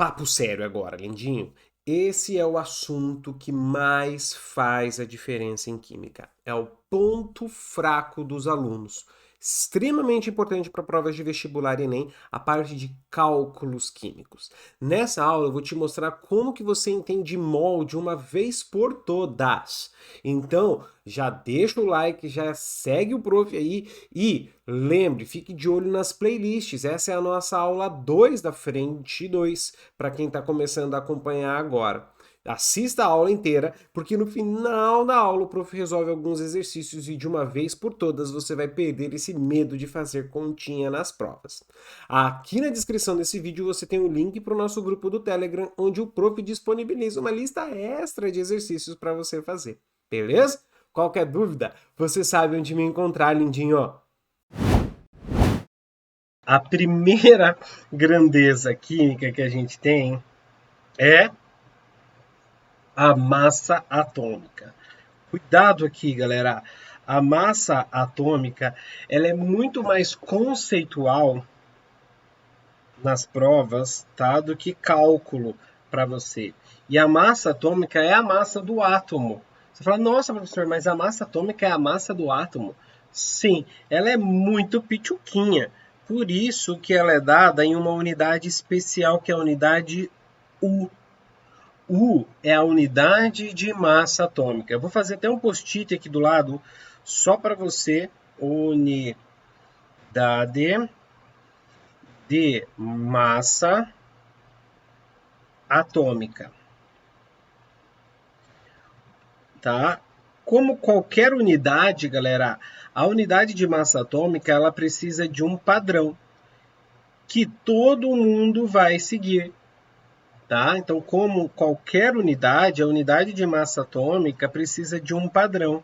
Papo sério agora, lindinho. Esse é o assunto que mais faz a diferença em química. É o ponto fraco dos alunos. Extremamente importante para provas de vestibular e Enem, a parte de cálculos químicos. Nessa aula eu vou te mostrar como que você entende mol de uma vez por todas. Então, já deixa o like, já segue o prof aí e lembre, fique de olho nas playlists. Essa é a nossa aula 2 da frente 2 para quem está começando a acompanhar agora. Assista a aula inteira, porque no final da aula o prof resolve alguns exercícios e de uma vez por todas você vai perder esse medo de fazer continha nas provas. Aqui na descrição desse vídeo você tem o link para o nosso grupo do Telegram, onde o prof disponibiliza uma lista extra de exercícios para você fazer. Beleza? Qualquer dúvida, você sabe onde me encontrar, lindinho. A primeira grandeza química que a gente tem é a massa atômica. Cuidado aqui, galera. A massa atômica, ela é muito mais conceitual nas provas, tá, do que cálculo para você. E a massa atômica é a massa do átomo. Você fala, nossa, professor, mas a massa atômica é a massa do átomo. Sim, ela é muito pituquinha. Por isso que ela é dada em uma unidade especial, que é a unidade U. U é a unidade de massa atômica. Eu vou fazer até um post-it aqui do lado, só para você. Unidade de massa atômica. Tá? Como qualquer unidade, galera, a unidade de massa atômica ela precisa de um padrão que todo mundo vai seguir. Tá? Então, como qualquer unidade, a unidade de massa atômica precisa de um padrão.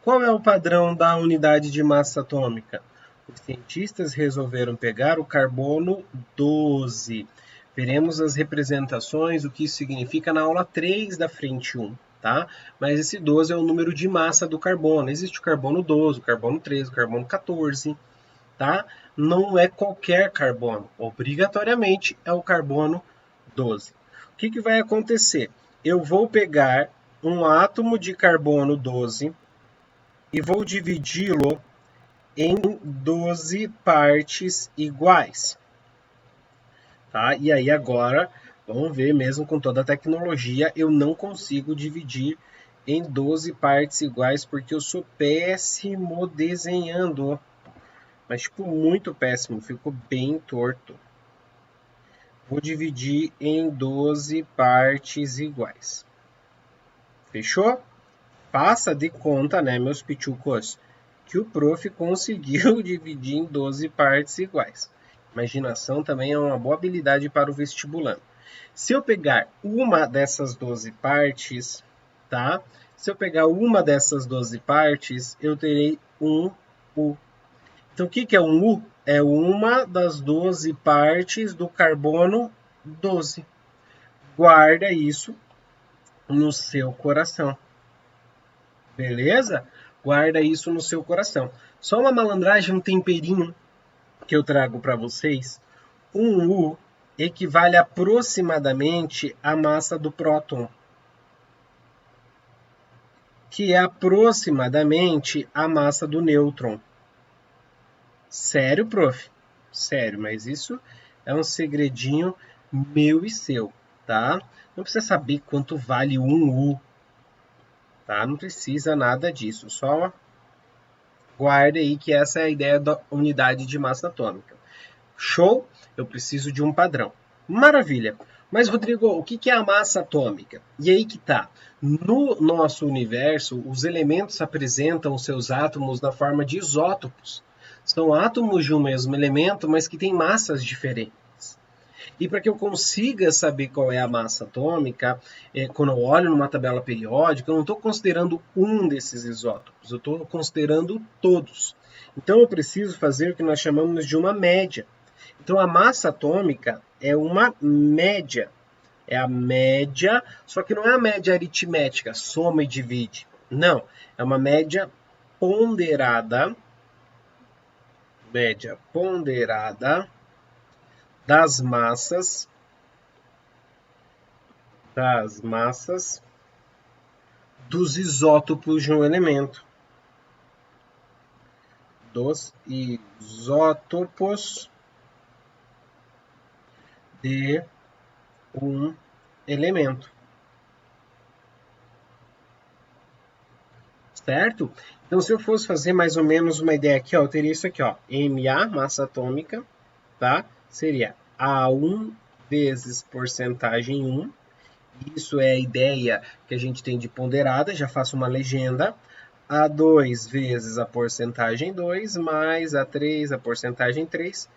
Qual é o padrão da unidade de massa atômica? Os cientistas resolveram pegar o carbono 12. Veremos as representações, o que isso significa na aula 3 da frente 1. Tá? Mas esse 12 é o número de massa do carbono. Existe o carbono 12, o carbono 13, o carbono 14. Tá? Não é qualquer carbono. Obrigatoriamente é o carbono 12. O que vai acontecer? Eu vou pegar um átomo de carbono 12 e vou dividi-lo em 12 partes iguais. Tá? E aí agora, vamos ver, mesmo com toda a tecnologia, eu não consigo dividir em 12 partes iguais porque eu sou péssimo desenhando. Mas, tipo, muito péssimo, ficou bem torto. Vou dividir em 12 partes iguais. Fechou? Passa de conta, né, meus pichucos, que o prof conseguiu dividir em 12 partes iguais. Imaginação também é uma boa habilidade para o vestibulando. Se eu pegar uma dessas 12 partes, tá? Se eu pegar uma dessas 12 partes, eu terei um U. Então, o que é um U? É uma das 12 partes do carbono 12. Guarda isso no seu coração. Beleza? Guarda isso no seu coração. Só uma malandragem, um temperinho que eu trago para vocês. Um U equivale aproximadamente à massa do próton, que é aproximadamente a massa do nêutron. Sério, prof? Sério, mas isso é um segredinho meu e seu, tá? Não precisa saber quanto vale um U, tá? Não precisa nada disso, só guarde aí que essa é a ideia da unidade de massa atômica. Show? Eu preciso de um padrão. Maravilha! Mas, Rodrigo, o que é a massa atômica? E aí que tá. No nosso universo, os elementos apresentam seus átomos na forma de isótopos. São átomos de um mesmo elemento, mas que têm massas diferentes. E para que eu consiga saber qual é a massa atômica, quando eu olho numa tabela periódica, eu não estou considerando um desses isótopos, eu estou considerando todos. Então eu preciso fazer o que nós chamamos de uma média. Então a massa atômica é uma média. É a média, só que não é a média aritmética, soma e divide. Não, é uma média ponderada, das massas das massas dos isótopos de um elemento. Dos isótopos de um elemento. Certo? Então, se eu fosse fazer mais ou menos uma ideia aqui, ó, eu teria isso aqui, ó, Ma, massa atômica, tá? Seria A1 vezes porcentagem 1. Isso é a ideia que a gente tem de ponderada, já faço uma legenda. A2 vezes a porcentagem 2, mais A3, a porcentagem 3.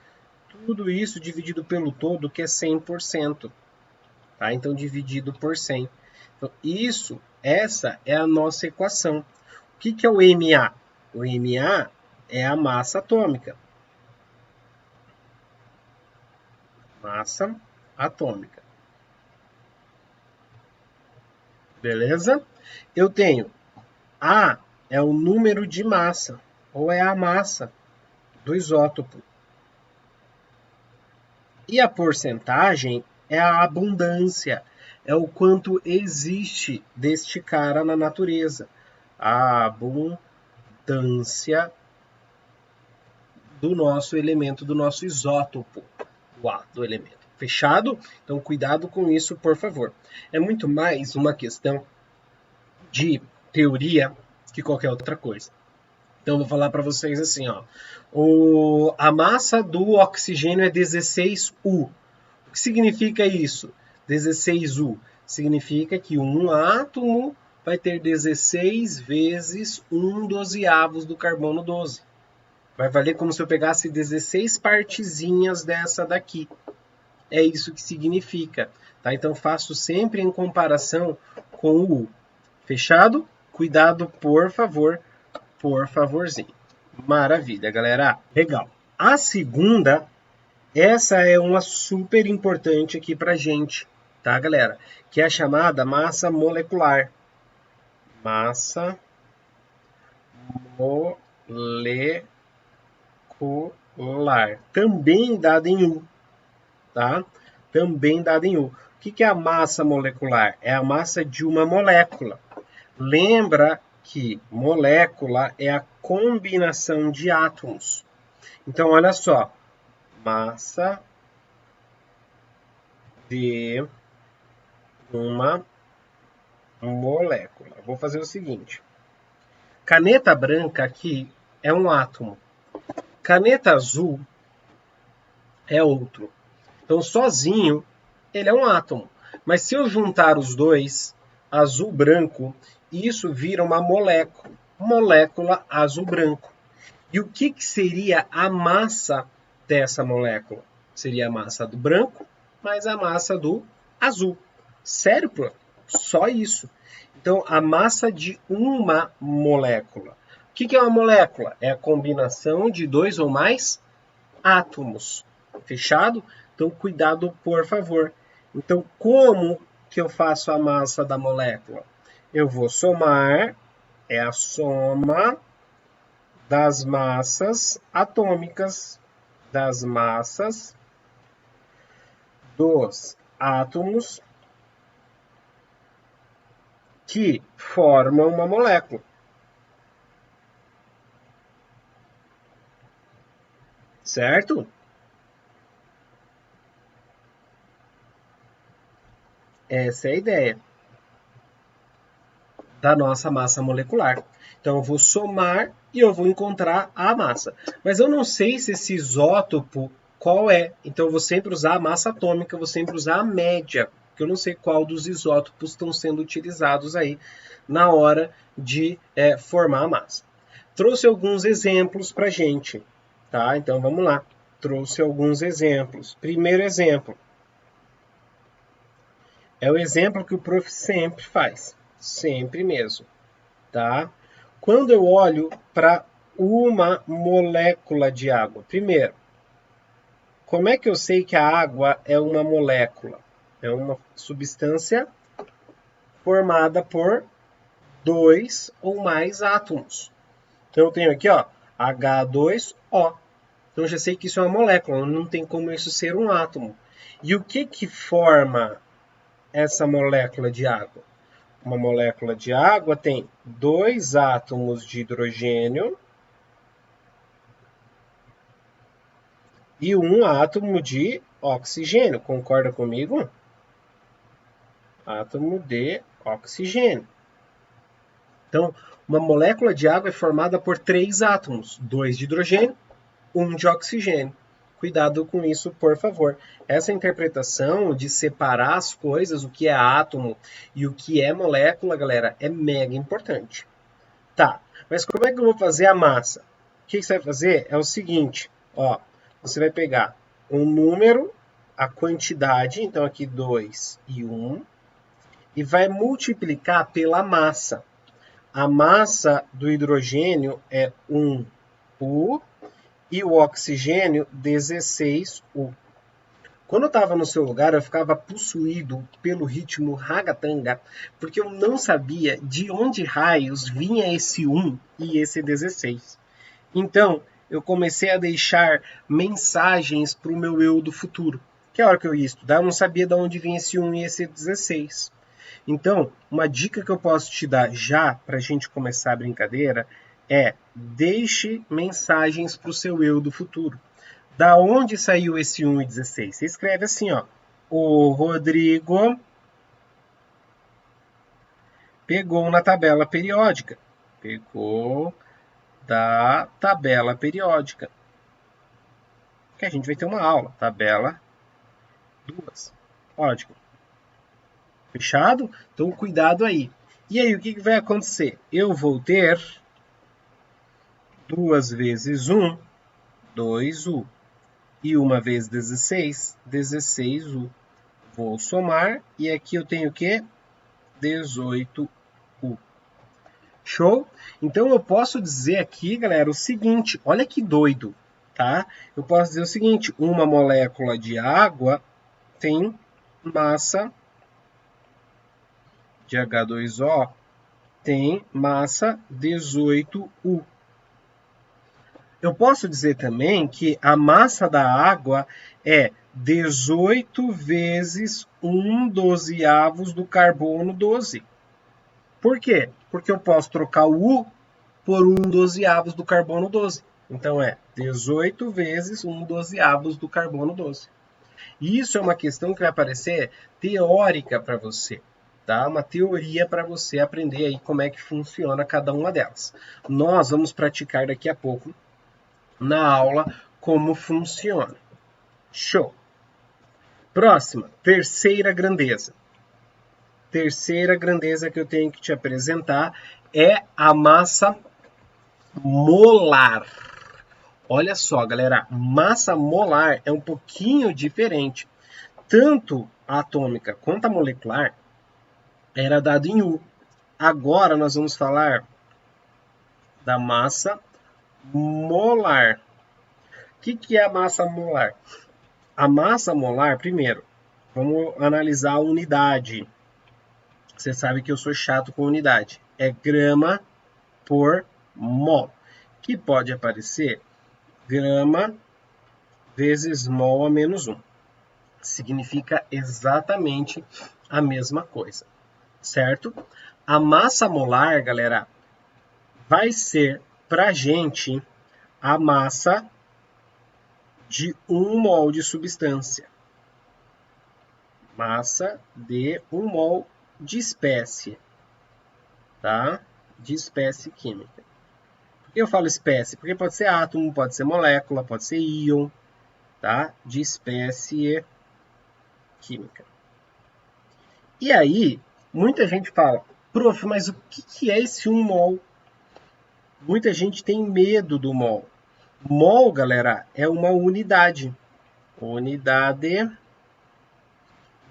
Tudo isso dividido pelo todo, que é 100%. Tá? Então, dividido por 100. Então, essa é a nossa equação. O que é o Ma? O Ma é a massa atômica. Massa atômica. Beleza? Eu tenho A é o número de massa, ou é a massa do isótopo. E a porcentagem é a abundância, é o quanto existe deste cara na natureza. A abundância do nosso elemento, do nosso isótopo, do elemento. Fechado? Então, cuidado com isso, por favor. É muito mais uma questão de teoria que qualquer outra coisa. Então, eu vou falar para vocês assim, ó. A massa do oxigênio é 16U. O que significa isso? 16U significa que um átomo vai ter 16 vezes 1/12 do carbono 12. Vai valer como se eu pegasse 16 partezinhas dessa daqui. É isso que significa. Tá? Então, faço sempre em comparação com o U. Fechado? Cuidado, por favor. Por favorzinho. Maravilha, galera. Legal. A segunda, essa é uma super importante aqui pra gente, tá, galera? Que é a chamada massa molecular. Massa molecular. Também dada em U, tá? Também dada em U. O que é a massa molecular? É a massa de uma molécula. Lembra que molécula é a combinação de átomos. Então, olha só. Massa de uma molécula. Vou fazer o seguinte. Caneta branca aqui é um átomo. Caneta azul é outro. Então, sozinho, ele é um átomo. Mas se eu juntar os dois, azul-branco, isso vira uma molécula. Molécula azul-branco. E o que seria a massa dessa molécula? Seria a massa do branco mais a massa do azul. Sério, pô? Só isso. Então, a massa de uma molécula. O que é uma molécula? É a combinação de dois ou mais átomos. Fechado? Então, cuidado, por favor. Então, como que eu faço a massa da molécula? Eu vou somar, é a soma das massas atômicas, das massas dos átomos que formam uma molécula. Certo? Essa é a ideia da nossa massa molecular. Então, eu vou somar e eu vou encontrar a massa. Mas eu não sei se esse isótopo, qual é. Então, eu vou sempre usar a massa atômica, eu vou sempre usar a média, porque eu não sei qual dos isótopos estão sendo utilizados aí na hora de formar a massa. Trouxe alguns exemplos para a gente, tá? Então, vamos lá. Trouxe alguns exemplos. Primeiro exemplo. É o exemplo que o prof sempre faz. Sempre mesmo, tá? Quando eu olho para uma molécula de água, primeiro, como é que eu sei que a água é uma molécula? É uma substância formada por dois ou mais átomos. Então, eu tenho aqui, ó, H2O. Então, eu já sei que isso é uma molécula, não tem como isso ser um átomo. E o que forma essa molécula de água? Uma molécula de água tem 2 átomos de hidrogênio e 1 átomo de oxigênio. Concorda comigo? Átomo de oxigênio. Então, uma molécula de água é formada por 3 átomos, 2 de hidrogênio, 1 de oxigênio. Cuidado com isso, por favor. Essa interpretação de separar as coisas, o que é átomo e o que é molécula, galera, é mega importante. Tá, mas como é que eu vou fazer a massa? O que você vai fazer é o seguinte, ó, você vai pegar um número, a quantidade, então aqui 2 e 1, e vai multiplicar pela massa. A massa do hidrogênio é 1U e o oxigênio 16U. Quando eu estava no seu lugar, eu ficava possuído pelo ritmo ragatanga, porque eu não sabia de onde raios vinha esse 1 e esse 16. Então, eu comecei a deixar mensagens para o meu eu do futuro. Que a hora que eu ia estudar, eu não sabia de onde vinha esse 1 e esse 16. Então, uma dica que eu posso te dar já para a gente começar a brincadeira é deixe mensagens para o seu eu do futuro. Da onde saiu esse 1 e 16? Você escreve assim, ó. O Rodrigo pegou na tabela periódica. Pegou da tabela periódica. Que a gente vai ter uma aula. Tabela 2. Ótimo. Fechado? Então, cuidado aí. E aí, o que vai acontecer? Eu vou ter 2 vezes 1, 2U. E 1 vezes 16, 16U. Vou somar. E aqui eu tenho o quê? 18U. Show? Então eu posso dizer aqui, galera, o seguinte, olha que doido, tá? Eu posso dizer o seguinte, uma molécula de água tem massa de H2O, tem massa 18U. Eu posso dizer também que a massa da água é 18 vezes 1/12 do carbono 12. Por quê? Porque eu posso trocar o U por 1/12 do carbono 12. Então é 18 vezes 1/12 do carbono 12. E isso é uma questão que vai aparecer teórica para você, tá? Uma teoria para você aprender aí como é que funciona cada uma delas. Nós vamos praticar daqui a pouco na aula como funciona. Show! Próxima, terceira grandeza. Terceira grandeza que eu tenho que te apresentar é a massa molar. Olha só, galera, massa molar é um pouquinho diferente. Tanto a atômica quanto a molecular era dado em U. Agora nós vamos falar da massa molar. O que é a massa molar? A massa molar, primeiro, vamos analisar a unidade. Você sabe que eu sou chato com unidade. É grama por mol, que pode aparecer grama vezes mol a menos 1. Significa exatamente a mesma coisa, certo? A massa molar, galera, vai ser para a gente a massa de 1 mol de substância. Massa de 1 mol de espécie, tá? De espécie química. Por que eu falo espécie? Porque pode ser átomo, pode ser molécula, pode ser íon, tá? De espécie química. E aí, muita gente fala, prof, mas o que é esse 1 mol? Muita gente tem medo do mol. Mol, galera, é uma unidade. Unidade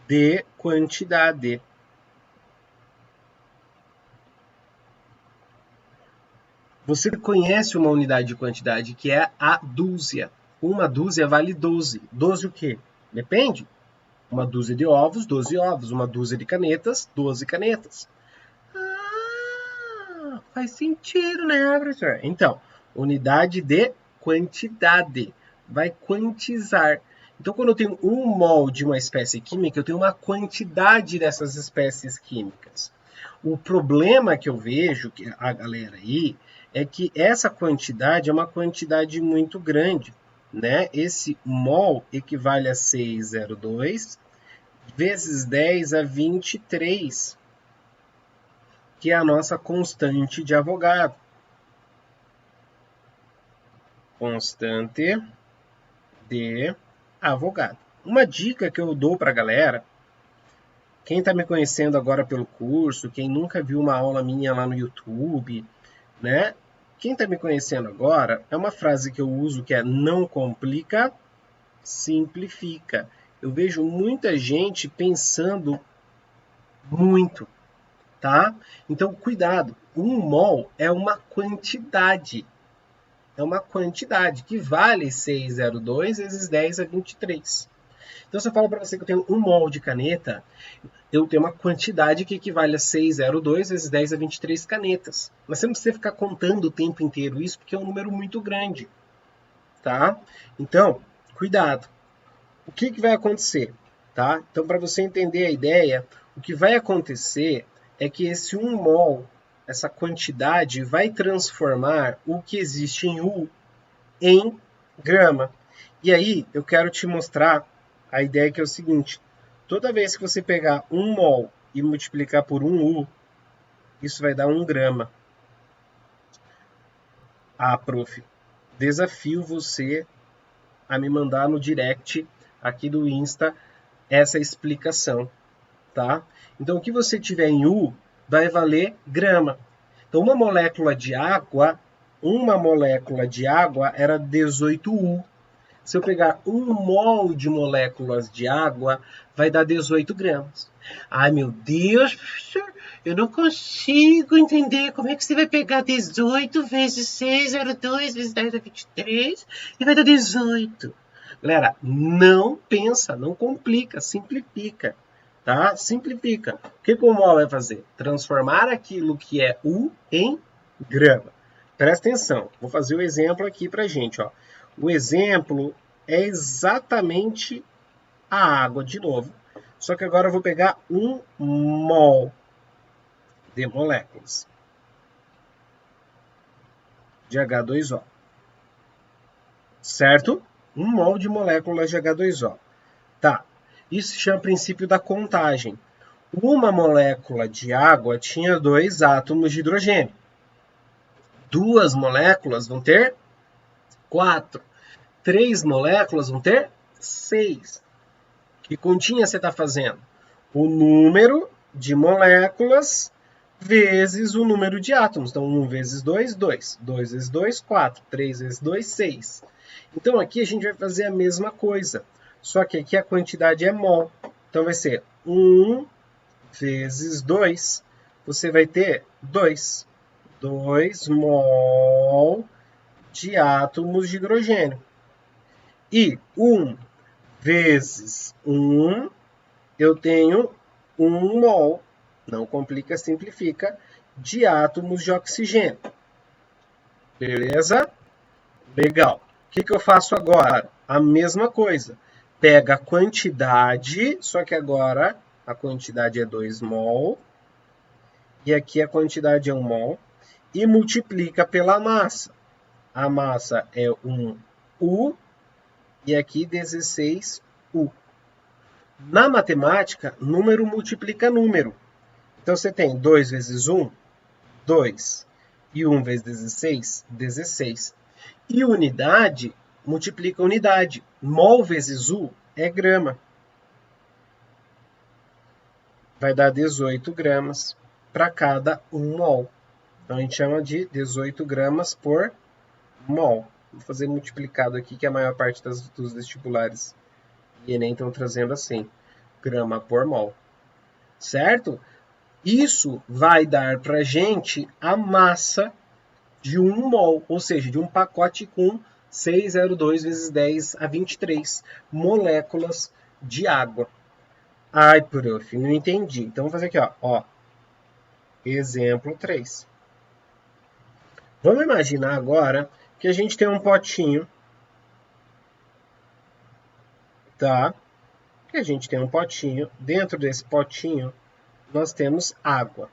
de quantidade. Você conhece uma unidade de quantidade que é a dúzia. Uma dúzia vale 12. 12 o quê? Depende. Uma dúzia de ovos, 12 ovos. Uma dúzia de canetas, 12 canetas. Ah, faz sentido, né, professor? Então, unidade de quantidade. Vai quantizar. Então, quando eu tenho 1 mol de uma espécie química, eu tenho uma quantidade dessas espécies químicas. O problema que eu vejo, que a galera aí, é que essa quantidade é uma quantidade muito grande, né? Esse mol equivale a 602 vezes 10 a 23, que é a nossa constante de Avogadro. Constante de Avogadro. Uma dica que eu dou para a galera, quem está me conhecendo agora pelo curso, quem nunca viu uma aula minha lá no YouTube, né? Quem está me conhecendo agora, é uma frase que eu uso que é não complica, simplifica. Eu vejo muita gente pensando muito, tá? Então, cuidado. 1 mol é uma quantidade. É uma quantidade que vale 602 vezes 10 a 23. Então, se eu falo para você que eu tenho 1 mol de caneta, eu tenho uma quantidade que equivale a 602 vezes 10 a 23 canetas. Mas você não precisa ficar contando o tempo inteiro isso, porque é um número muito grande, tá? Então, cuidado. O que vai acontecer, tá? Então, para você entender a ideia, o que vai acontecer é que esse 1 mol, essa quantidade, vai transformar o que existe em U em grama. E aí, eu quero te mostrar a ideia que é o seguinte. Toda vez que você pegar 1 mol e multiplicar por 1 U, isso vai dar 1 grama. Ah, prof, desafio você a me mandar no direct aqui do Insta essa explicação, tá? Então, o que você tiver em U vai valer grama. Então, uma molécula de água era 18 U. Se eu pegar 1 mol de moléculas de água, vai dar 18 gramas. Ai, meu Deus, professor, eu não consigo entender como é que você vai pegar 18 vezes 602 vezes 10 a 23 e vai dar 18. Galera, não pensa, não complica, simplifica, tá? Simplifica. O que o mol vai fazer? Transformar aquilo que é U em grama. Presta atenção, vou fazer o exemplo aqui pra gente, ó. O exemplo é exatamente a água de novo, só que agora eu vou pegar 1 mol de moléculas de H2O, certo? 1 mol de moléculas de H2O. Tá, isso se chama princípio da contagem. Uma molécula de água tinha 2 átomos de hidrogênio. 2 moléculas vão ter 4. 3 moléculas vão ter 6. Que continha você está fazendo? O número de moléculas vezes o número de átomos. Então, 1 vezes 2, 2. 2 vezes 2, 4. 3 vezes 2, 6. Então, aqui a gente vai fazer a mesma coisa. Só que aqui a quantidade é mol. Então, vai ser 1 vezes 2. Você vai ter 2. 2 mol de átomos de hidrogênio. E 1 vezes 1, eu tenho 1 mol, não complica, simplifica, de átomos de oxigênio. Beleza? Legal. O que eu faço agora? A mesma coisa. Pega a quantidade, só que agora a quantidade é 2 mol, e aqui a quantidade é 1 mol, e multiplica pela massa. A massa é 1 U, e aqui 16 U. Na matemática, número multiplica número. Então, você tem 2 vezes 1, 2. E 1 vezes 16, 16. E unidade multiplica unidade. Mol vezes U é grama. Vai dar 18 gramas para cada 1 mol. Então, a gente chama de 18 gramas por mol. Vou fazer multiplicado aqui, que a maior parte dos vestibulares e Enem estão trazendo assim. Grama por mol. Certo? Isso vai dar para a gente a massa de 1 mol, ou seja, de um pacote com 602 vezes 10 a 23 moléculas de água. Ai, prof, não entendi. Então, vamos fazer aqui, ó. Exemplo 3. Vamos imaginar agora que a gente tem um potinho, tá? E a gente tem um potinho. Dentro desse potinho, nós temos água.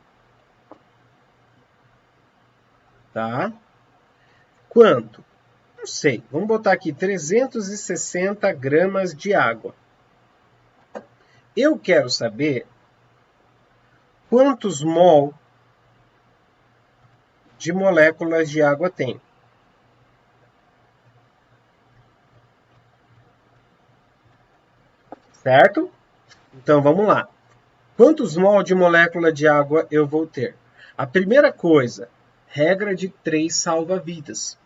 Tá? Quanto? Não sei. Vamos botar aqui 360 gramas de água. Eu quero saber quantos mol de moléculas de água tem. Certo? Então, vamos lá. Quantos mol de molécula de água eu vou ter? A primeira coisa, regra de 3 salva-vidas.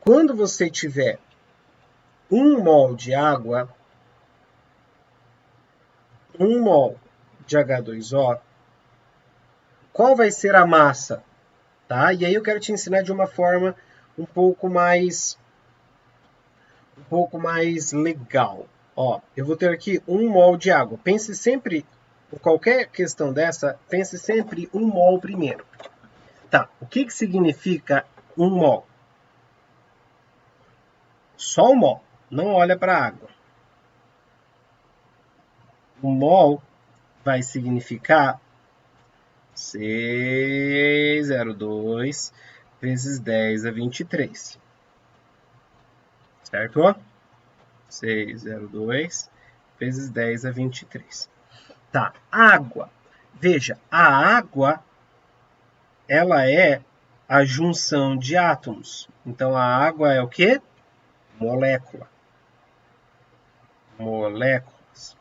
Quando você tiver 1 mol de água, 1 mol de H2O, qual vai ser a massa? Tá? E aí eu quero te ensinar de uma forma um pouco mais legal. Ó, eu vou ter aqui 1 mol de água. Pense sempre, por qualquer questão dessa, pense sempre 1 mol primeiro. Tá, o que significa 1 mol? Só 1 mol, não olha para a água. 1 mol vai significar 602 vezes 10 a 23. Certo? 602 vezes 10 a 23. Tá, água. Veja, a água, ela é a junção de átomos. Então, a água é o quê? Molécula. Moléculas.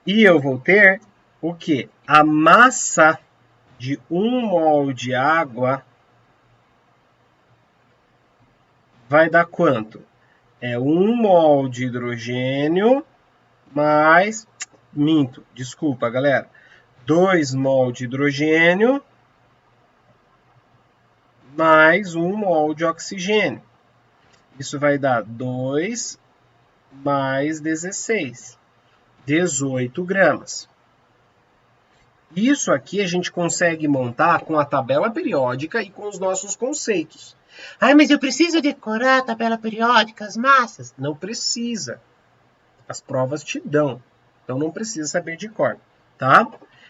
E eu vou ter o quê? A massa de 1 mol de água vai dar quanto? É 1 mol de hidrogênio mais... Minto, desculpa, galera. 2 mol de hidrogênio mais 1 mol de oxigênio. Isso vai dar 2 mais 16. 18 gramas. Isso aqui a gente consegue montar com a tabela periódica e com os nossos conceitos. Ah, mas eu preciso decorar a tabela periódica, as massas? Não precisa. As provas te dão. Então não precisa saber de cor, tá?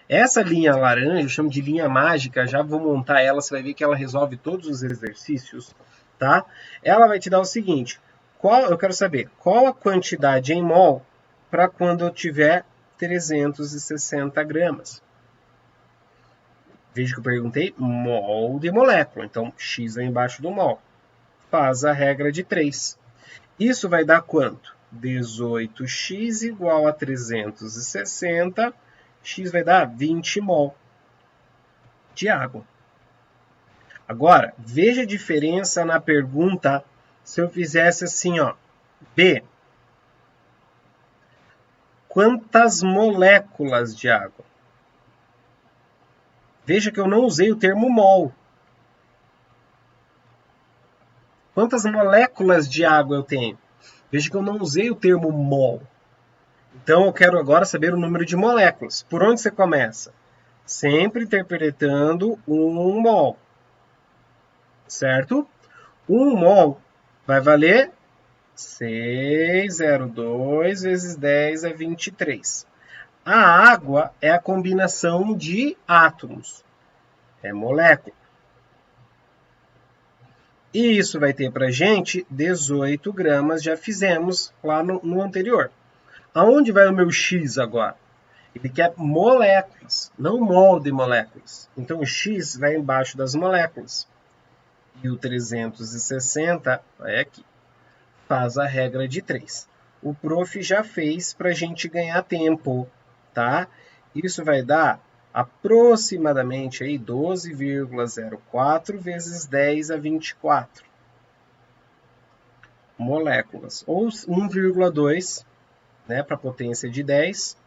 Essa linha laranja, eu chamo de linha mágica, já vou montar ela, você vai ver que ela resolve todos os exercícios, tá? Ela vai te dar o seguinte, eu quero saber qual a quantidade em mol para quando eu tiver 360 gramas. Veja que eu perguntei mol de molécula, então X é embaixo do mol. Faz a regra de 3. Isso vai dar quanto? 18x igual a 360, x vai dar 20 mol de água. Agora, veja a diferença na pergunta se eu fizesse assim, ó, B. Quantas moléculas de água? Veja que eu não usei o termo mol. Quantas moléculas de água eu tenho? Veja que eu não usei o termo mol. Então, eu quero agora saber o número de moléculas. Por onde você começa? Sempre interpretando 1 mol. Certo? 1 mol vai valer 602 vezes 10 a 23. A água é a combinação de átomos. É molécula. E isso vai ter para a gente 18 gramas, já fizemos lá no anterior. Aonde vai o meu X agora? Ele quer moléculas, não mol de moléculas. Então o X vai embaixo das moléculas. E o 360 vai aqui. Faz a regra de 3. O prof já fez para a gente ganhar tempo, tá? Isso vai dar aproximadamente aí 12,04 vezes 10 a 24 moléculas, ou 1,2, né, para a potência de 10,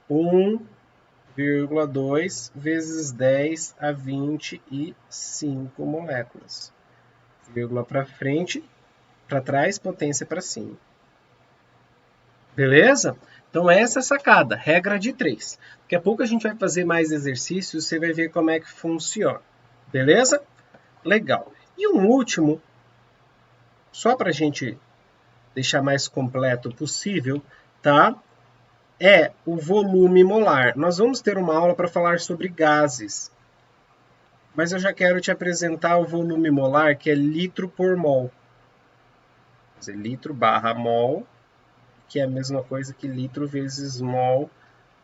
1,2 vezes 10 a 25 moléculas. Vírgula para frente, para trás, potência para cima. Beleza? Então essa é a sacada, regra de 3. Daqui a pouco a gente vai fazer mais exercícios, você vai ver como é que funciona. Beleza? Legal. E um último, só para a gente deixar mais completo possível, tá? É o volume molar. Nós vamos ter uma aula para falar sobre gases, mas eu já quero te apresentar o volume molar, que é litro por mol. Quer dizer, litro barra mol, que é a mesma coisa que litro vezes mol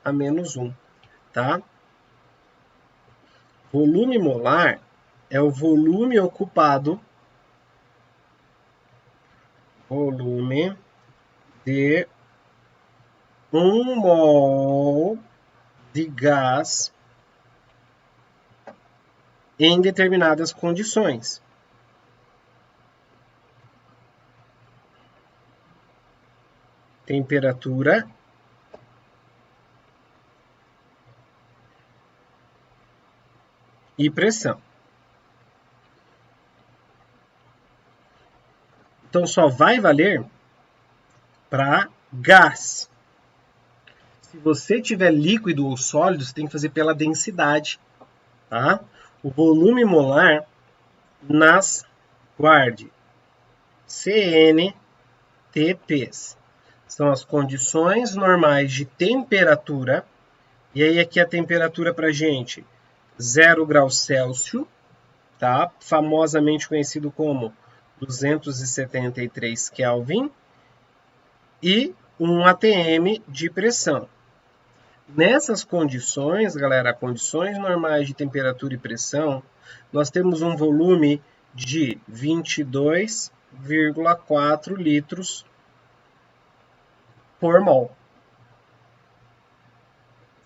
a menos 1, tá? Volume molar é o volume ocupado, volume de 1 mol de gás em determinadas condições. Temperatura e pressão. Então, só vai valer para gás. Se você tiver líquido ou sólido, você tem que fazer pela densidade, tá? O volume molar, guarde, CNTPs. São as condições normais de temperatura. E aí aqui a temperatura para gente, 0 graus Celsius, tá? Famosamente conhecido como 273 Kelvin, e 1 atm de pressão. Nessas condições, galera, condições normais de temperatura e pressão, nós temos um volume de 22,4 litros por mol.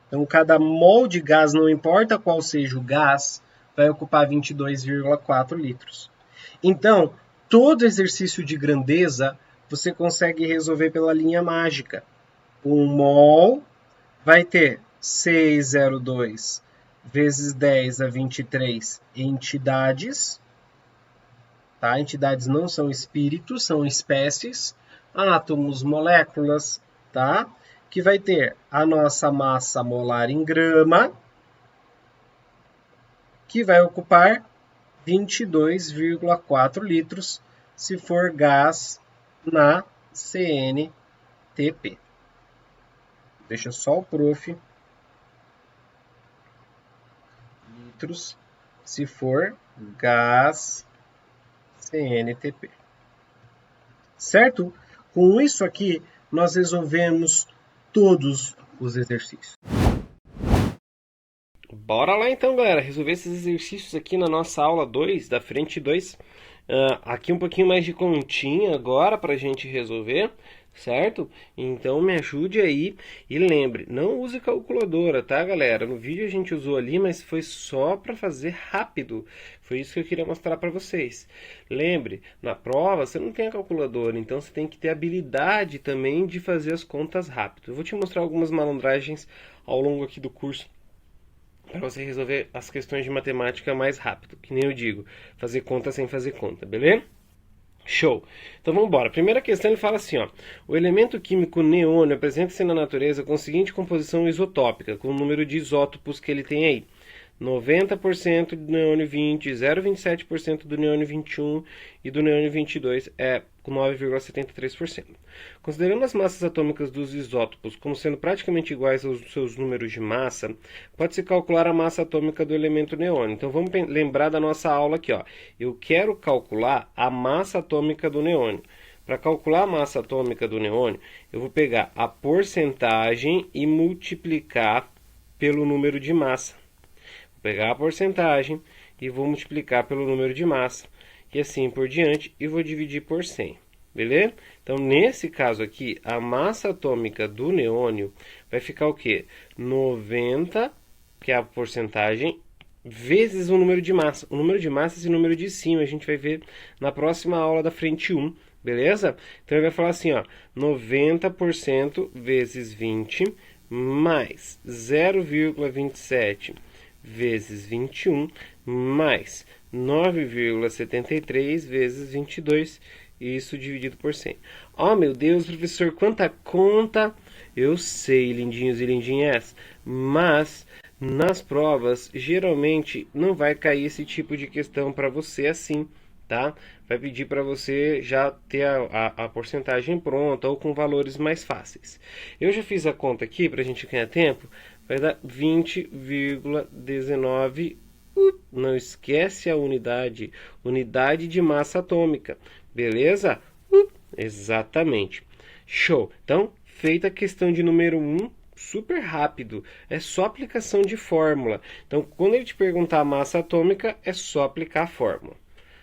Então, cada mol de gás, não importa qual seja o gás, vai ocupar 22,4 litros. Então, todo exercício de grandeza você consegue resolver pela linha mágica. Um mol vai ter 602 vezes 10 a 23 entidades. Tá? Entidades não são espíritos, são espécies, átomos, moléculas, tá? Que vai ter a nossa massa molar em grama, que vai ocupar 22,4 litros, se for gás na CNTP. Deixa só o prof. Litros, se for gás CNTP. Certo? Com isso aqui, nós resolvemos todos os exercícios. Bora lá então, galera, resolver esses exercícios aqui na nossa aula 2, da frente 2. Aqui um pouquinho mais de continha agora para a gente resolver, certo? Então me ajude aí e lembre, não use calculadora, tá, galera? No vídeo a gente usou ali, mas foi só para fazer rápido. Foi isso que eu queria mostrar para vocês. Lembre, na prova você não tem a calculadora, então você tem que ter habilidade também de fazer as contas rápido. Eu vou te mostrar algumas malandragens ao longo aqui do curso, para você resolver as questões de matemática mais rápido, que nem eu digo, fazer conta sem fazer conta, beleza? Show! Então vamos embora. Primeira questão, ele fala assim, ó: o elemento químico neônio apresenta-se na natureza com a seguinte composição isotópica, com o número de isótopos que ele tem aí: 90% do neônio 20, 0,27% do neônio 21 e do neônio 22 é com 9,73%. Considerando as massas atômicas dos isótopos como sendo praticamente iguais aos seus números de massa, pode-se calcular a massa atômica do elemento neônio. Então vamos lembrar da nossa aula aqui, ó. Eu quero calcular a massa atômica do neônio. Para calcular a massa atômica do neônio, eu vou pegar a porcentagem e multiplicar pelo número de massa. Vou pegar a porcentagem e vou multiplicar pelo número de massa, e assim por diante, e vou dividir por 100, beleza? Então, nesse caso aqui, a massa atômica do neônio vai ficar o quê? 90, que é a porcentagem, vezes o número de massa. O número de massa, esse número de cima, a gente vai ver na próxima aula da frente 1, beleza? Então, ele vai falar assim, ó, 90% vezes 20 mais 0,27 vezes 21 mais 9,73 vezes 22, isso dividido por 100. Oh, meu Deus, professor, quanta conta! Eu sei, lindinhos e lindinhas, mas nas provas, geralmente, não vai cair esse tipo de questão para você assim, tá? Vai pedir para você já ter a porcentagem pronta ou com valores mais fáceis. Eu já fiz a conta aqui para a gente ganhar tempo, vai dar 20,19. Não esquece a unidade, unidade de massa atômica, beleza? Exatamente. Show. Então, feita a questão de número 1, super rápido, é só aplicação de fórmula. Então, quando ele te perguntar a massa atômica, é só aplicar a fórmula.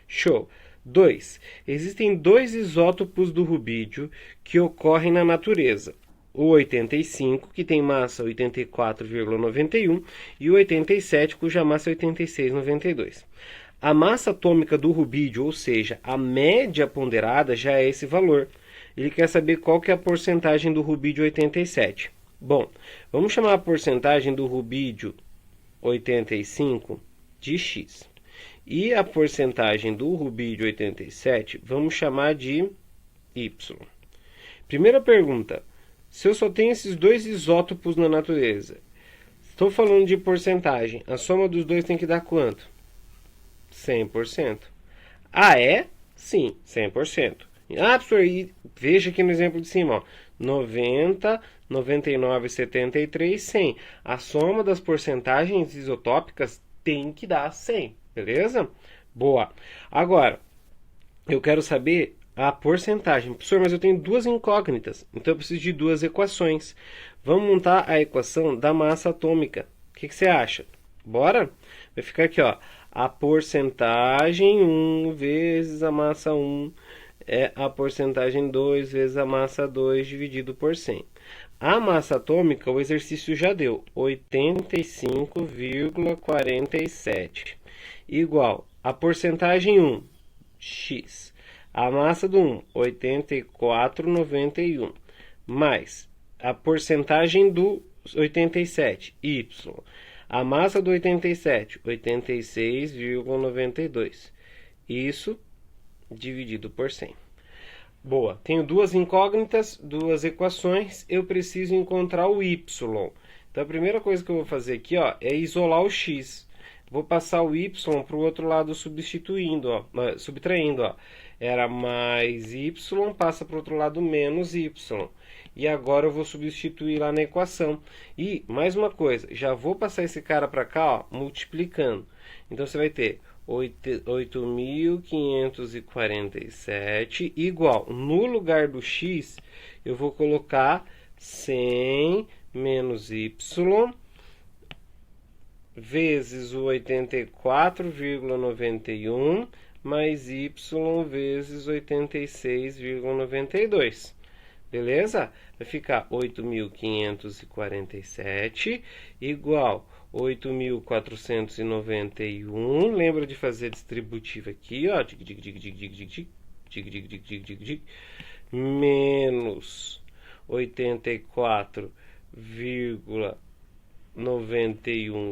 Show. 2. Existem dois isótopos do rubídio que ocorrem na natureza. O 85, que tem massa 84,91, e o 87, cuja massa é 86,92. A massa atômica do rubídio, ou seja, a média ponderada, já é esse valor. Ele quer saber qual que é a porcentagem do rubídio 87. Bom, vamos chamar a porcentagem do rubídio 85 de X. E a porcentagem do rubídio 87, vamos chamar de Y. Primeira pergunta, se eu só tenho esses dois isótopos na natureza, estou falando de porcentagem, a soma dos dois tem que dar quanto? 100%. Ah, é? Sim, 100%. Ah, professor, e veja aqui no exemplo de cima, ó, 90, 99, 73, 100. A soma das porcentagens isotópicas tem que dar 100, beleza? Boa. Agora, eu quero saber a porcentagem. Professor, mas eu tenho duas incógnitas, então eu preciso de duas equações. Vamos montar a equação da massa atômica. O que você acha? Bora? Vai ficar aqui, ó. A porcentagem 1 vezes a massa 1 é a porcentagem 2 vezes a massa 2 dividido por 100. A massa atômica, o exercício já deu 85,47 igual a porcentagem 1, x. A massa do 1, 84,91, mais a porcentagem do 87, y. A massa do 87, 86,92. Isso dividido por 100. Boa, tenho duas incógnitas, duas equações, eu preciso encontrar o y. Então a primeira coisa que eu vou fazer aqui, ó, é isolar o x. Vou passar o y para o outro lado substituindo, ó, subtraindo. Ó. Era mais y, passa para o outro lado menos y. E agora eu vou substituir lá na equação. E, mais uma coisa, já vou passar esse cara para cá, ó, multiplicando. Então você vai ter 8.547 igual, no lugar do x, eu vou colocar 100 menos y vezes o 84,91 mais y vezes 86,92. Beleza? Vai ficar 8.547 igual 8.491. Lembra de fazer distributiva aqui, ó. Menos 84,91y,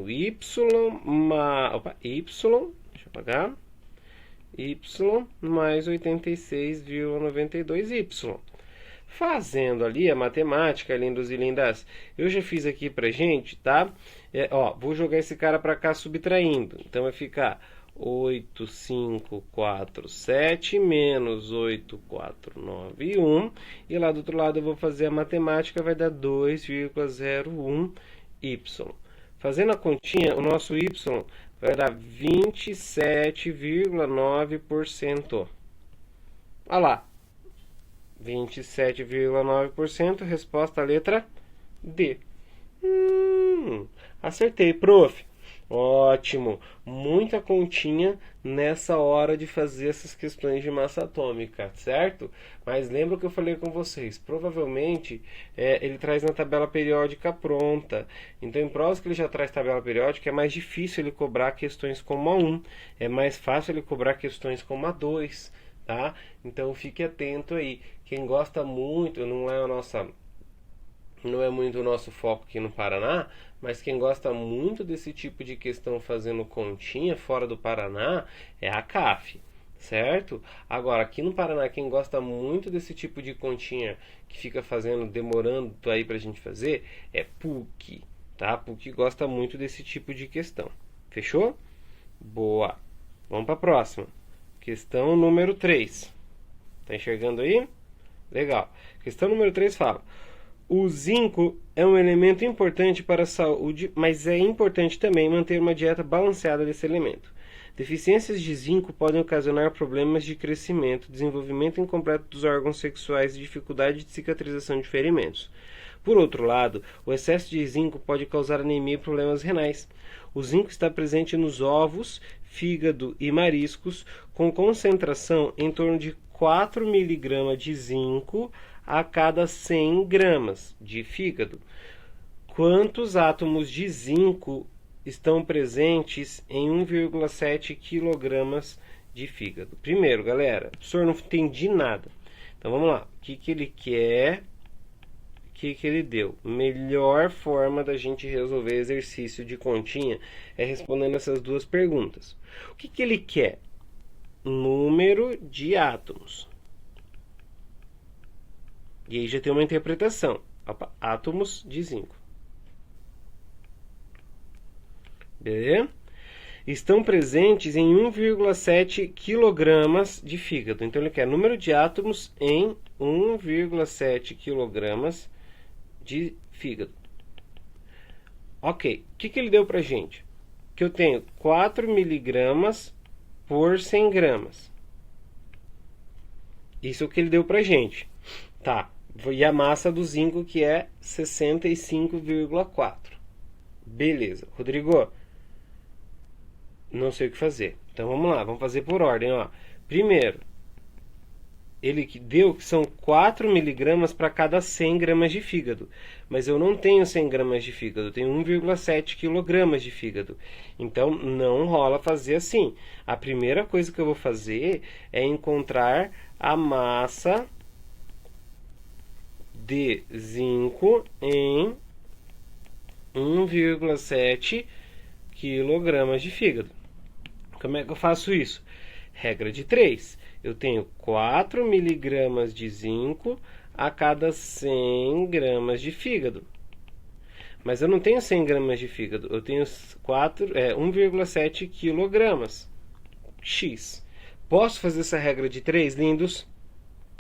y, deixa eu apagar, y mais 86,92y. Fazendo ali a matemática, lindos e lindas, eu já fiz aqui pra gente, tá? Ó, vou jogar esse cara pra cá subtraindo. Então vai ficar 8.547 menos 8.491. E lá do outro lado eu vou fazer a matemática, vai dar 2,01y. Fazendo a continha, o nosso y vai dar 27,9%. Olha lá. 27,9%, resposta letra D. Acertei, prof. Ótimo. Muita continha nessa hora de fazer essas questões de massa atômica, certo? Mas lembra que eu falei com vocês, provavelmente ele traz na tabela periódica pronta. Então, em provas que ele já traz tabela periódica, é mais difícil ele cobrar questões como a 1. É mais fácil ele cobrar questões como a 2. Tá? Então fique atento aí. Quem gosta muito, não é muito o nosso foco aqui no Paraná, mas quem gosta muito desse tipo de questão fazendo continha fora do Paraná é a CAF, certo? Agora, aqui no Paraná, quem gosta muito desse tipo de continha que fica demorando aí pra gente fazer, é PUC, tá? PUC gosta muito desse tipo de questão. Fechou? Boa! Vamos para a próxima. Questão número 3. Tá enxergando aí? Legal. Questão número 3 fala: o zinco é um elemento importante para a saúde, mas é importante também manter uma dieta balanceada desse elemento. Deficiências de zinco podem ocasionar problemas de crescimento, desenvolvimento incompleto dos órgãos sexuais e dificuldade de cicatrização de ferimentos. Por outro lado, o excesso de zinco pode causar anemia e problemas renais. O zinco está presente nos ovos, fígado e mariscos, com concentração em torno de 4 mg de zinco a cada 100 gramas de fígado. Quantos átomos de zinco estão presentes em 1,7 kg de fígado? Primeiro, galera, o senhor não entendi nada. Então vamos lá. O que ele quer? O que ele deu? Melhor forma da gente resolver exercício de continha é respondendo essas duas perguntas. O que ele quer? Número de átomos. E aí já tem uma interpretação. Opa, átomos de zinco. Beleza? Estão presentes em 1,7 kg de fígado. Então ele quer número de átomos em 1,7 kg de fígado. Ok. O que ele deu pra gente? Que eu tenho 4 mg por 100 gramas. Isso é o que ele deu pra gente. Tá. E a massa do zinco que é 65,4. Beleza. Rodrigo, não sei o que fazer. Então vamos lá, vamos fazer por ordem. Ó. Primeiro, ele deu que são 4 mg para cada 100 gramas de fígado. Mas eu não tenho 100 gramas de fígado, eu tenho 1,7 kg de fígado. Então não rola fazer assim. A primeira coisa que eu vou fazer é encontrar a massa de zinco em 1,7 kg de fígado. Como é que eu faço isso? Regra de 3. Eu tenho 4 mg de zinco a cada 100 gramas de fígado. Mas eu não tenho 100 gramas de fígado, eu tenho 1,7 kg. X. Posso fazer essa regra de 3, lindos?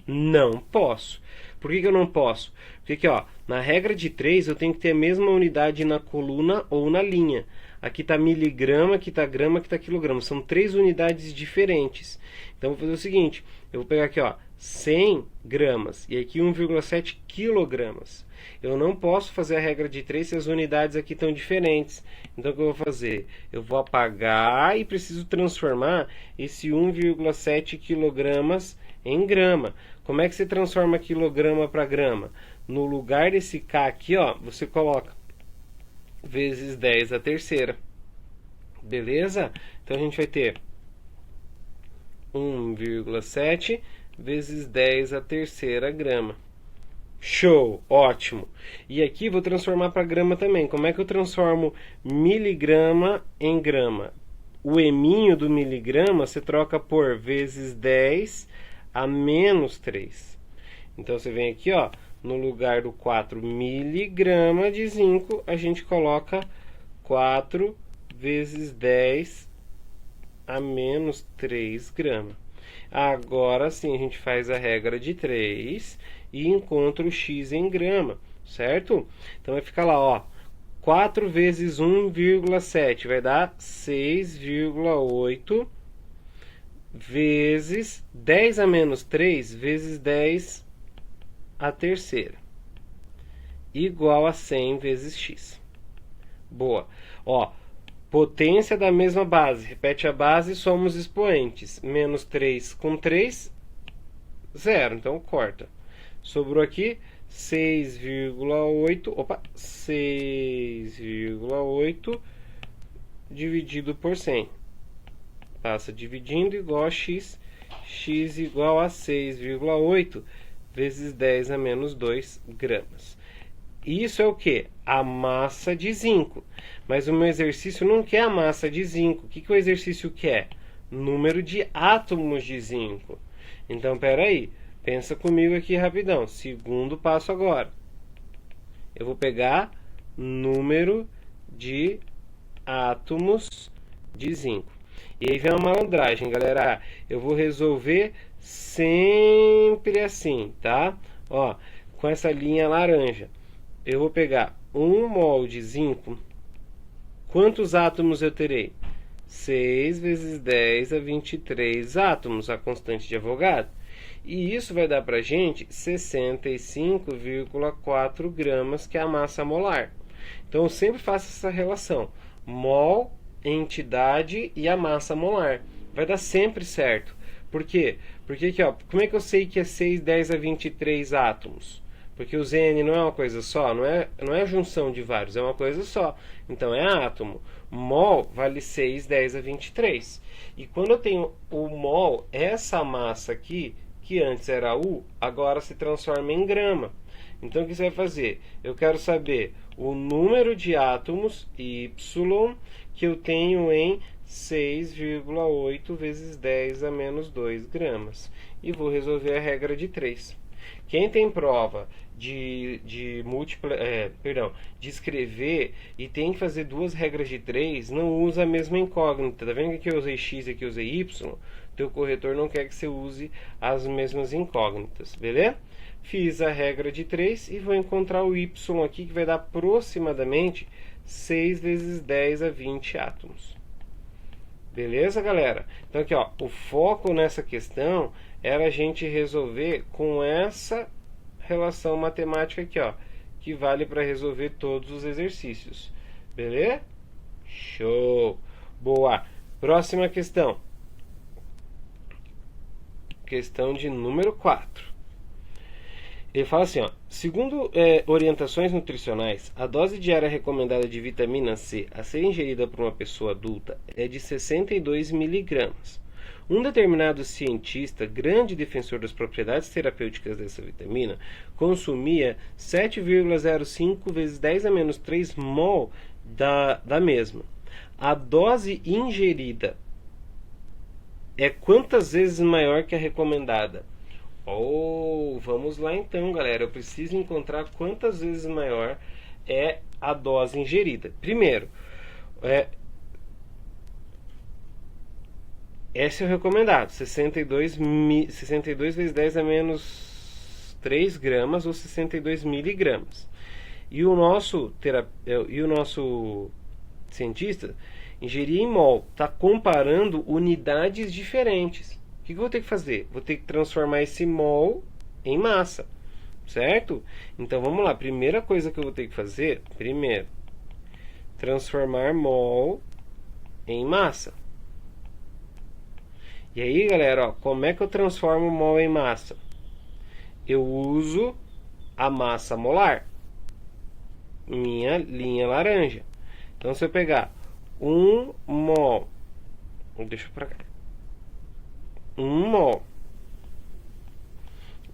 Não posso. Por que eu não posso? Porque aqui, ó, na regra de 3 eu tenho que ter a mesma unidade na coluna ou na linha. Aqui está miligrama, aqui está grama, aqui está quilograma. São 3 unidades diferentes. Então, eu vou fazer o seguinte. Eu vou pegar aqui, ó, 100 gramas e aqui 1,7 quilogramas. Eu não posso fazer a regra de 3 se as unidades aqui estão diferentes. Então, o que eu vou fazer? Eu vou apagar e preciso transformar esse 1,7 quilogramas em grama. Como é que você transforma quilograma para grama? No lugar desse K aqui, ó, você coloca vezes 10 a terceira. Beleza? Então a gente vai ter 1,7 vezes 10 a terceira grama. Show! Ótimo! E aqui vou transformar para grama também. Como é que eu transformo miligrama em grama? O eminho do miligrama você troca por vezes 10 a menos 3. Então você vem aqui, ó, no lugar do 4 miligrama de zinco, a gente coloca 4 vezes 10 a menos 3 gramas. Agora sim a gente faz a regra de 3 e encontra o x em grama, certo? Então vai ficar lá, ó, 4 vezes 1,7 vai dar 6,8 vezes 10 a menos 3 vezes 10 a terceira, igual a 100 vezes x. Boa. Ó, potência da mesma base. Repete a base, somos expoentes. Menos 3 com 3, 0. Então, corta. Sobrou aqui 6,8. Opa, 6,8 dividido por 100. Passa dividindo igual a x. X igual a 6,8 vezes 10 a menos 2 gramas. Isso é o que? A massa de zinco. Mas o meu exercício não quer a massa de zinco. O que o exercício quer? Número de átomos de zinco. Então, peraí. Pensa comigo aqui rapidão. Segundo passo agora. Eu vou pegar número de átomos de zinco. E aí vem uma malandragem, galera. Eu vou resolver sempre assim, tá? Ó, com essa linha laranja. Eu vou pegar 1 mol de zinco. Quantos átomos eu terei? 6 vezes 10 a 23 átomos, a constante de Avogadro. E isso vai dar pra gente 65,4 gramas, que é a massa molar. Então eu sempre faço essa relação. Mol, entidade e a massa molar. Vai dar sempre certo. Por quê? Porque aqui, ó, como é que eu sei que é 6, 10 a 23 átomos? Porque o Zn não é uma coisa só, não é junção de vários, é uma coisa só. Então é átomo. Mol vale 6, 10 a 23. E quando eu tenho o mol, essa massa aqui, que antes era U, agora se transforma em grama. Então o que você vai fazer? Eu quero saber o número de átomos, Y, que eu tenho em 6,8 vezes 10 a menos 2 gramas. E vou resolver a regra de 3. Quem tem prova de escrever e tem que fazer duas regras de 3, não usa a mesma incógnita. Tá vendo que aqui eu usei X e aqui eu usei Y? Teu corretor não quer que você use as mesmas incógnitas, beleza? Fiz a regra de 3 e vou encontrar o Y aqui, que vai dar aproximadamente 6 vezes 10 a 20 átomos. Beleza, galera? Então aqui, ó, o foco nessa questão era a gente resolver com essa relação matemática aqui, ó, que vale para resolver todos os exercícios. Beleza? Show! Boa! Próxima questão. Questão de número 4. Ele fala assim, ó, segundo orientações nutricionais, a dose diária recomendada de vitamina C a ser ingerida por uma pessoa adulta é de 62 miligramas. Um determinado cientista, grande defensor das propriedades terapêuticas dessa vitamina, consumia 7,05 vezes 10 a menos 3 mol da mesma. A dose ingerida é quantas vezes maior que a recomendada? Vamos lá então, galera. Eu preciso encontrar quantas vezes maior é a dose ingerida. Primeiro, esse é o recomendado, 62 vezes 10 a menos 3 gramas ou 62 miligramas. E o nosso cientista ingeria em mol, está comparando unidades diferentes. O que eu vou ter que fazer? Vou ter que transformar esse mol em massa, certo? Então vamos lá, primeira coisa que eu vou ter que fazer, primeiro, transformar mol em massa. E aí, galera, ó, como é que eu transformo mol em massa? Eu uso a massa molar, minha linha laranja. Então se eu pegar 1 mol, deixa pra cá, 1 mol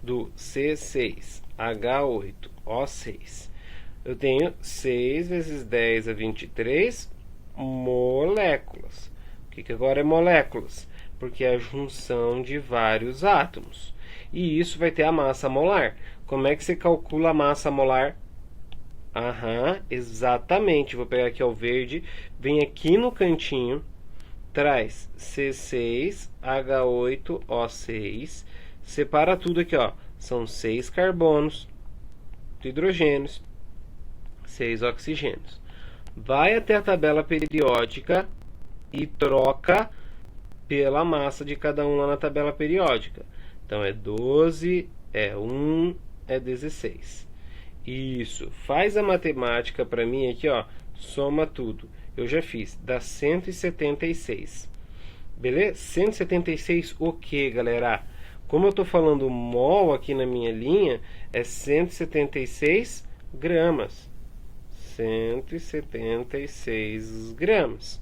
do C6H8O6, eu tenho 6 vezes 10 a 23 moléculas. O que agora é moléculas? Porque é a junção de vários átomos. E isso vai ter a massa molar. Como é que você calcula a massa molar? Exatamente. Vou pegar aqui o verde, vem aqui no cantinho, traz C6H8O6, separa tudo aqui, ó. São 6 carbonos, hidrogênios, 6 oxigênios. Vai até a tabela periódica e troca pela massa de cada um lá na tabela periódica. Então é 12, é 1, é 16. Isso, faz a matemática para mim aqui, ó, soma tudo. Eu já fiz, dá 176. Beleza? 176 o que, galera? Como eu estou falando mol aqui na minha linha, é 176 gramas. 176 gramas.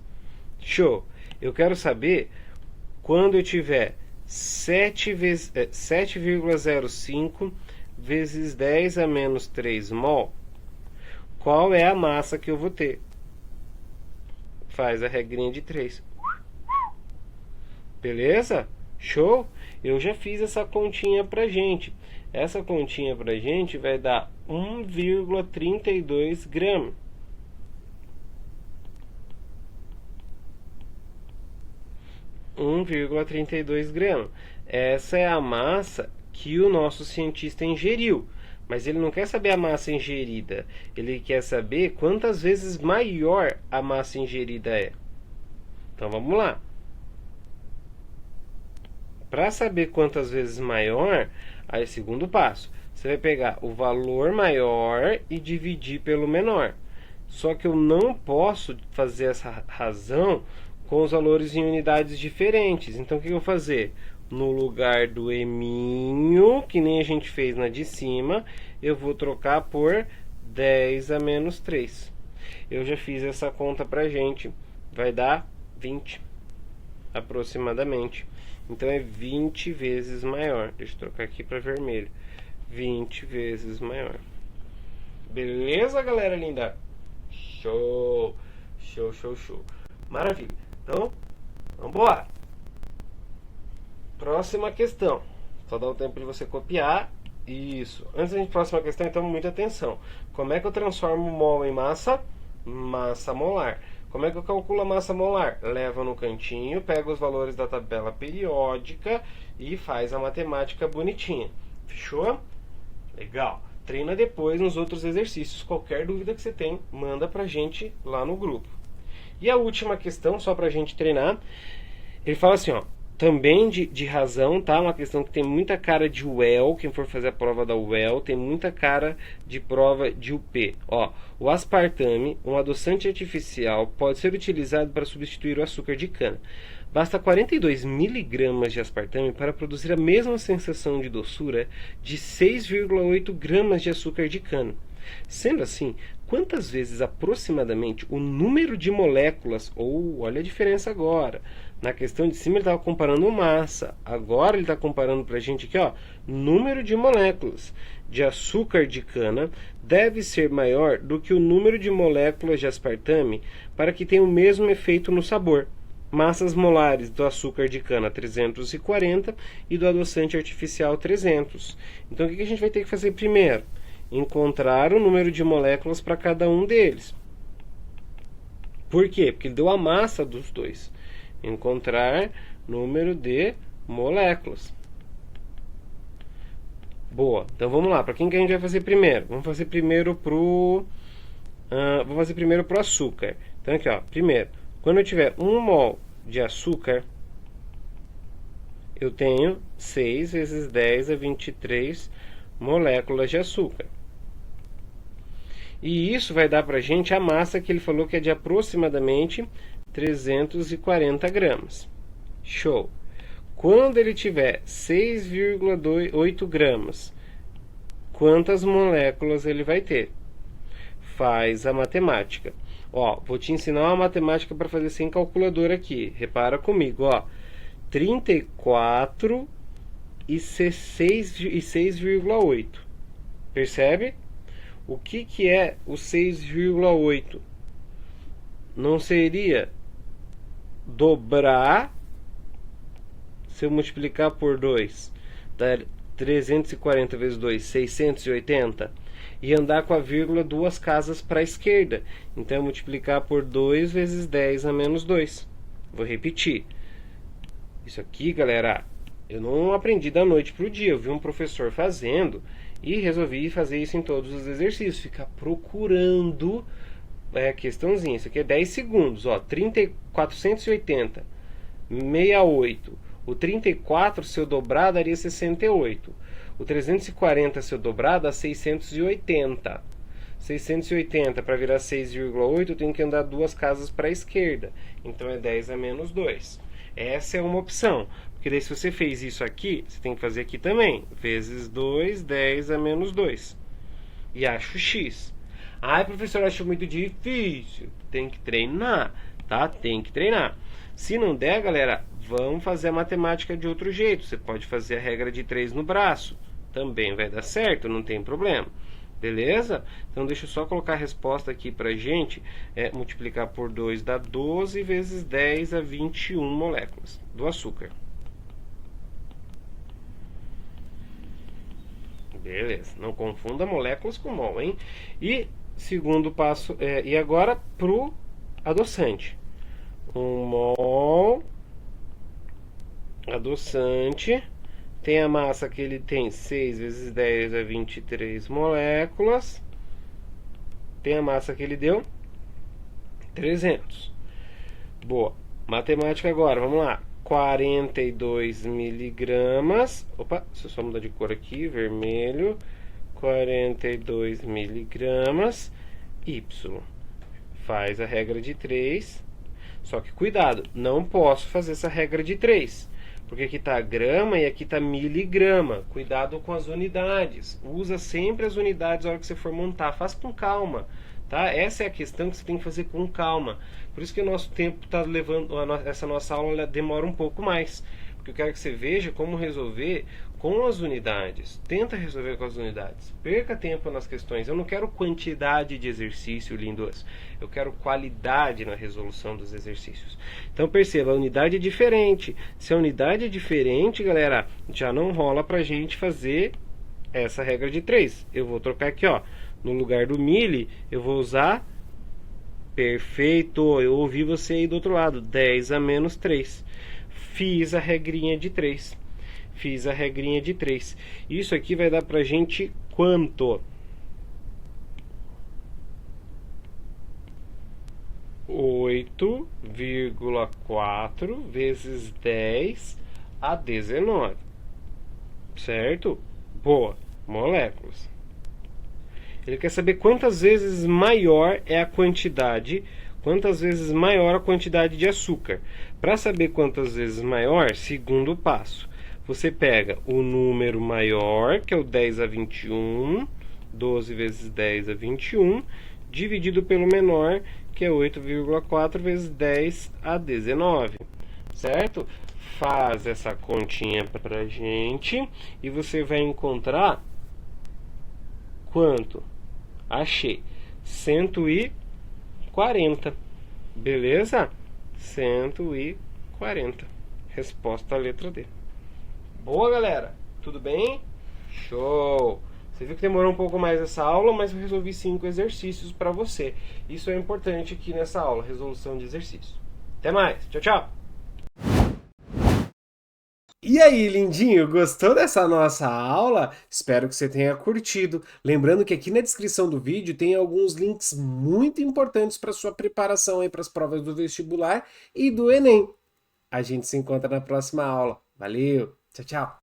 Show! Eu quero saber quando eu tiver 7,05 vezes 10 a menos 3 mol, qual é a massa que eu vou ter? Faz a regrinha de 3. Beleza? Show? Eu já fiz essa continha pra gente. Essa continha pra gente vai dar 1,32 gramas. 1,32 gramas. Essa é a massa que o nosso cientista ingeriu. Mas ele não quer saber a massa ingerida. Ele quer saber quantas vezes maior a massa ingerida é. Então vamos lá. Para saber quantas vezes maior, aí segundo passo. Você vai pegar o valor maior e dividir pelo menor. Só que eu não posso fazer essa razão com os valores em unidades diferentes. Então o que eu vou fazer? No lugar do eminho, que nem a gente fez na de cima, eu vou trocar por 10 a menos 3. Eu já fiz essa conta pra gente. Vai dar 20, aproximadamente. Então é 20 vezes maior. Deixa eu trocar aqui para vermelho. 20 vezes maior. Beleza, galera linda? Show! Show, show, show. Maravilha. Então, vamos embora. Próxima questão. Só dá o tempo de você copiar. Isso. Antes da próxima questão, então, muita atenção. Como é que eu transformo mol em massa? Massa molar. Como é que eu calculo a massa molar? Leva no cantinho, pega os valores da tabela periódica e faz a matemática bonitinha. Fechou? Legal. Treina depois nos outros exercícios. Qualquer dúvida que você tem, manda pra gente lá no grupo. E a última questão, só pra gente treinar, ele fala assim, ó, também de razão, tá? Uma questão que tem muita cara de UEL, quem for fazer a prova da UEL, tem muita cara de prova de UP. Ó, o aspartame, um adoçante artificial, pode ser utilizado para substituir o açúcar de cana. Basta 42 miligramas de aspartame para produzir a mesma sensação de doçura de 6,8 gramas de açúcar de cana. Sendo assim, quantas vezes aproximadamente o número de moléculas, ou olha a diferença agora, na questão de cima ele estava comparando massa, agora ele está comparando para a gente aqui, ó, número de moléculas de açúcar de cana deve ser maior do que o número de moléculas de aspartame para que tenha o mesmo efeito no sabor. Massas molares do açúcar de cana 340 e do adoçante artificial 300. Então o que a gente vai ter que fazer primeiro? Encontrar o número de moléculas para cada um deles. Por quê? Porque ele deu a massa dos dois. Encontrar número de moléculas. Boa. Então vamos lá. Para quem que a gente vai fazer primeiro? Vamos fazer primeiro pro açúcar. Então aqui, ó. Primeiro, quando eu tiver 1 mol de açúcar, eu tenho 6 vezes 10 a 23 moléculas de açúcar. E isso vai dar para a gente a massa que ele falou que é de aproximadamente 340 gramas. Show! Quando ele tiver 6,8 gramas, quantas moléculas ele vai ter? Faz a matemática. Ó, vou te ensinar uma matemática para fazer sem calculadora aqui. Repara comigo, ó. 34 e 6,8. Percebe? O que é o 6,8? Não seria dobrar, se eu multiplicar por 2, dá 340 vezes 2, 680, e andar com a vírgula 2 casas para a esquerda. Então, multiplicar por 2 vezes 10 a menos 2. Vou repetir. Isso aqui, galera, eu não aprendi da noite para o dia. Eu vi um professor fazendo e resolvi fazer isso em todos os exercícios. Ficar procurando questãozinha. Isso aqui é 10 segundos. Ó, 480, 68. O 34, se eu dobrar, daria 68. O 340, se eu dobrar, dá 680. 680 para virar 6,8, eu tenho que andar 2 casas para a esquerda. Então é 10 a menos 2. Essa é uma opção. Porque daí se você fez isso aqui, você tem que fazer aqui também. Vezes 2, 10 a menos 2. E acho x. Ai, professor, acho muito difícil. Tem que treinar, tá? Tem que treinar. Se não der, galera, vamos fazer a matemática de outro jeito. Você pode fazer a regra de 3 no braço. Também vai dar certo, não tem problema. Beleza? Então deixa eu só colocar a resposta aqui pra gente. Multiplicar por 2 dá 12 vezes 10 a 21 moléculas do açúcar. Beleza, não confunda moléculas com mol, hein? E segundo passo, e agora pro adoçante. 1 mol adoçante. Tem a massa que ele tem 6 vezes 10 é 23 moléculas. Tem a massa que ele deu 300. Boa. Matemática agora, vamos lá. 42 miligramas. Opa, deixa eu só mudar de cor aqui, vermelho. 42 miligramas. Y. Faz a regra de 3. Só que cuidado, não posso fazer essa regra de 3. Porque aqui está grama e aqui está miligrama. Cuidado com as unidades. Usa sempre as unidades na hora que você for montar. Faz com calma. Tá? Essa é a questão que você tem que fazer com calma. Por isso que o nosso tempo está levando. Essa nossa aula demora um pouco mais. Porque eu quero que você veja como resolver com as unidades. Tenta resolver com as unidades. Perca tempo nas questões. Eu não quero quantidade de exercício, lindos. Eu quero qualidade na resolução dos exercícios. Então perceba, a unidade é diferente. Se a unidade é diferente, galera, já não rola pra gente fazer essa regra de 3. Eu vou trocar aqui, ó. No lugar do mili, eu vou usar... Perfeito, eu ouvi você aí do outro lado. 10 a menos 3. Fiz a regrinha de 3. Fiz a regrinha de 3. Isso aqui vai dar pra gente quanto? 8,4 vezes 10 a 19. Certo? Boa. Moléculas. Ele quer saber quantas vezes maior é a quantidade, quantas vezes maior a quantidade de açúcar. Para saber quantas vezes maior, segundo passo, você pega o número maior, que é o 10 a 21, 12 vezes 10 a 21, dividido pelo menor, que é 8,4 vezes 10 a 19, certo? Faz essa continha pra gente e você vai encontrar quanto? Achei. 140. Beleza? 140. Resposta à letra D. Boa, galera. Tudo bem? Show! Você viu que demorou um pouco mais essa aula, mas eu resolvi 5 exercícios para você. Isso é importante aqui nessa aula, resolução de exercícios. Até mais. Tchau, tchau. E aí, lindinho, gostou dessa nossa aula? Espero que você tenha curtido. Lembrando que aqui na descrição do vídeo tem alguns links muito importantes para sua preparação aí para as provas do vestibular e do Enem. A gente se encontra na próxima aula. Valeu, tchau, tchau.